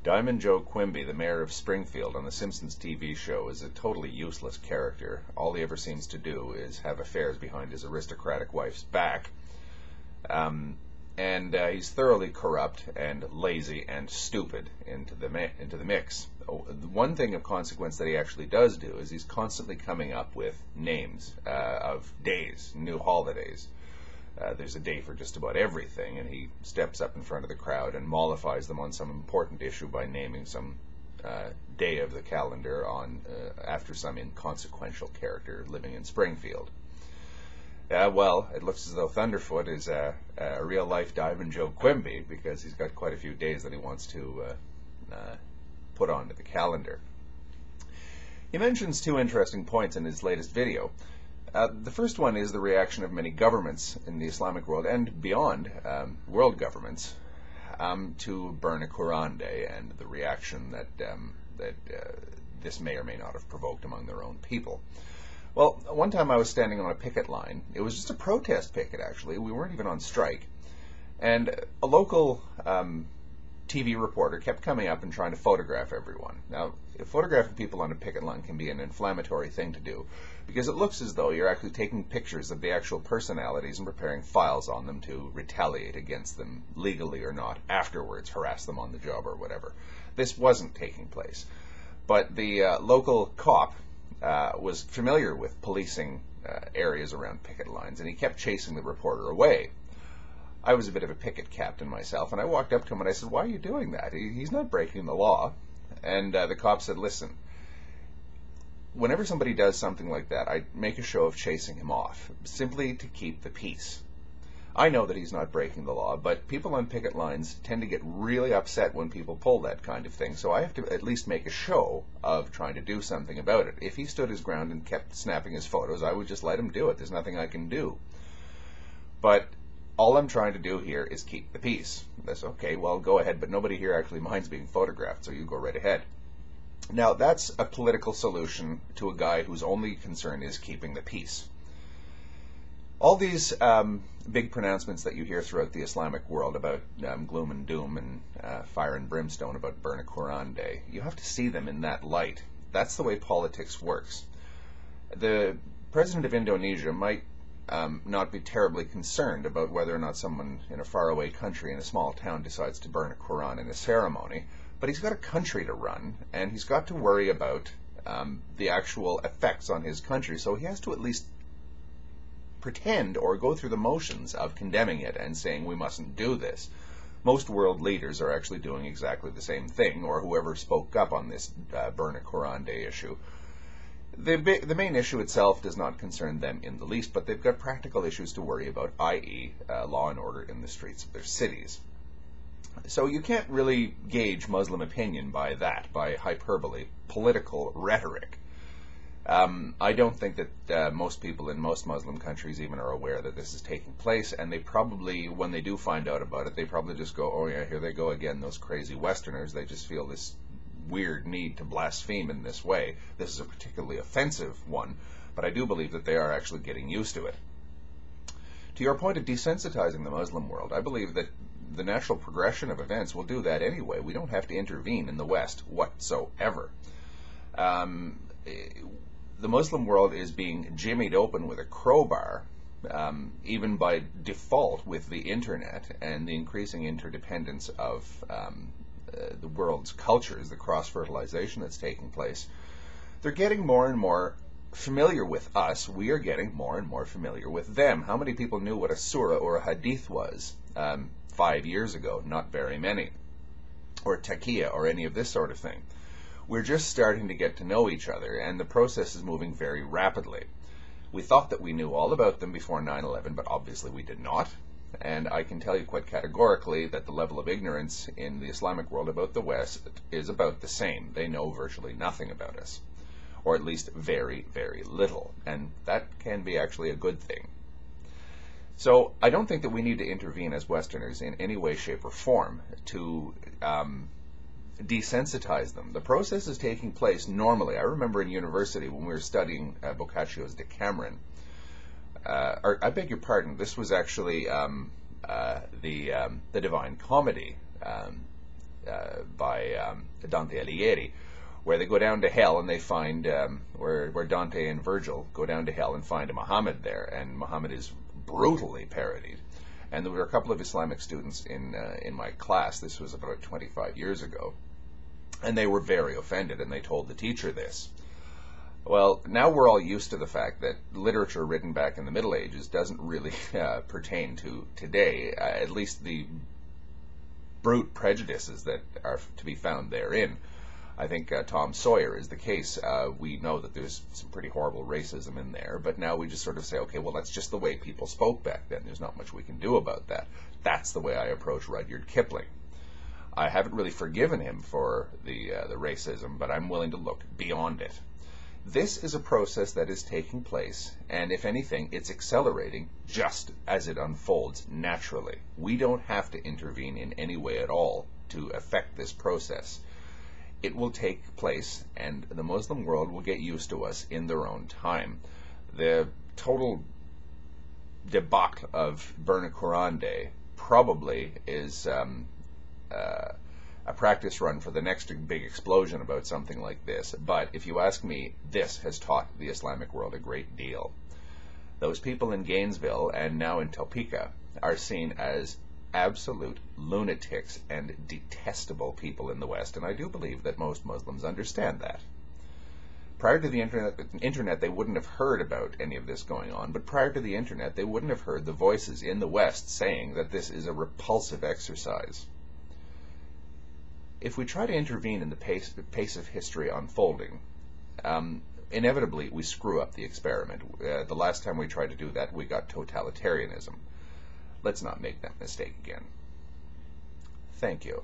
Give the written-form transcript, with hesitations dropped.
Diamond Joe Quimby, the mayor of Springfield on the Simpsons TV show, is a totally useless character. All he ever seems to do is have affairs behind his aristocratic wife's back. And he's thoroughly corrupt and lazy and stupid into the mix. One thing of consequence that he actually does do is he's constantly coming up with names of days, new holidays. There's a day for just about everything, and he steps up in front of the crowd and mollifies them on some important issue by naming some day of the calendar after some inconsequential character living in Springfield. Well, it looks as though Thunderfoot is a real-life Diamond Joe Quimby, because he's got quite a few days that he wants to put onto the calendar. He mentions two interesting points in his latest video. The first one is the reaction of many governments in the Islamic world and beyond, world governments, to burn a Qur'an day, and the reaction that this may or may not have provoked among their own people. Well, one time I was standing on a picket line. It was just a protest picket, actually. We weren't even on strike. And a local TV reporter kept coming up and trying to photograph everyone. Now, photographing people on a picket line can be an inflammatory thing to do, because it looks as though you're actually taking pictures of the actual personalities and preparing files on them to retaliate against them, legally or not, afterwards, harass them on the job or whatever. This wasn't taking place. But the local cop was familiar with policing areas around picket lines, and he kept chasing the reporter away. I was a bit of a picket captain myself, and I walked up to him and I said, "Why are you doing that? He's not breaking the law." And the cop said, "Listen, whenever somebody does something like that, I make a show of chasing him off, simply to keep the peace. I know that he's not breaking the law, but people on picket lines tend to get really upset when people pull that kind of thing, so I have to at least make a show of trying to do something about it. If he stood his ground and kept snapping his photos, I would just let him do it. There's nothing I can do. But all I'm trying to do here is keep the peace." That's okay, well, go ahead, but nobody here actually minds being photographed, so you go right ahead. Now, that's a political solution to a guy whose only concern is keeping the peace. All these big pronouncements that you hear throughout the Islamic world about gloom and doom and fire and brimstone about burn a Qur'an day, you have to see them in that light. That's the way politics works. The president of Indonesia might not be terribly concerned about whether or not someone in a faraway country in a small town decides to burn a Qur'an in a ceremony, but he's got a country to run, and he's got to worry about the actual effects on his country, so he has to at least pretend or go through the motions of condemning it and saying we mustn't do this. Most world leaders are actually doing exactly the same thing, or whoever spoke up on this burn a Qur'an day issue. The main issue itself does not concern them in the least, but they've got practical issues to worry about, i.e. Law and order in the streets of their cities. So you can't really gauge Muslim opinion by that, by hyperbole, political rhetoric. I don't think that most people in most Muslim countries even are aware that this is taking place, and they probably, when they do find out about it, they probably just go, "Oh yeah, here they go again, those crazy Westerners." They just feel this weird need to blaspheme in this way. This is a particularly offensive one, but I do believe that they are actually getting used to it. To your point of desensitizing the Muslim world, I believe that the natural progression of events will do that anyway. We don't have to intervene in the West whatsoever. The Muslim world is being jimmied open with a crowbar, even by default with the internet and the increasing interdependence of the world's cultures, the cross-fertilization that's taking place. They're getting more and more familiar with us. We are getting more and more familiar with them. How many people knew what a surah or a hadith was 5 years ago? Not very many. Or taqiyya or any of this sort of thing. We're just starting to get to know each other, and the process is moving very rapidly. We thought that we knew all about them before 9/11, but obviously we did not. And I can tell you quite categorically that the level of ignorance in the Islamic world about the West is about the same. They know virtually nothing about us, or at least very, very little, and that can be actually a good thing. So I don't think that we need to intervene as Westerners in any way, shape, or form to desensitize them. The process is taking place normally. I remember in university when we were studying Boccaccio's Decameron. I beg your pardon, this was actually the Divine Comedy by by Dante Alighieri, where they go down to hell and they find, where Dante and Virgil go down to hell and find a Muhammad there, and Muhammad is brutally parodied. And there were a couple of Islamic students in my class, this was about 25 years ago, and they were very offended, and they told the teacher this. Well, now we're all used to the fact that literature written back in the Middle Ages doesn't really pertain to today, at least the brute prejudices that are to be found therein. I think Tom Sawyer is the case. We know that there's some pretty horrible racism in there, but now we just sort of say, okay, well, that's just the way people spoke back then. There's not much we can do about that. That's the way I approach Rudyard Kipling. I haven't really forgiven him for the racism, but I'm willing to look beyond it. This is a process that is taking place, and if anything, it's accelerating just as it unfolds naturally. We don't have to intervene in any way at all to affect this process. It will take place, and the Muslim world will get used to us in their own time. The total debacle of Burn a Quran Day probably is a practice run for the next big explosion about something like this. But if you ask me, this has taught the Islamic world a great deal. Those people in Gainesville and now in Topeka are seen as absolute lunatics and detestable people in the West, and I do believe that most Muslims understand that. Prior to the internet, they wouldn't have heard about any of this going on, but prior to the internet, they wouldn't have heard the voices in the West saying that this is a repulsive exercise. If we try to intervene in the pace of history unfolding, inevitably we screw up the experiment. The last time we tried to do that, we got totalitarianism. Let's not make that mistake again. Thank you.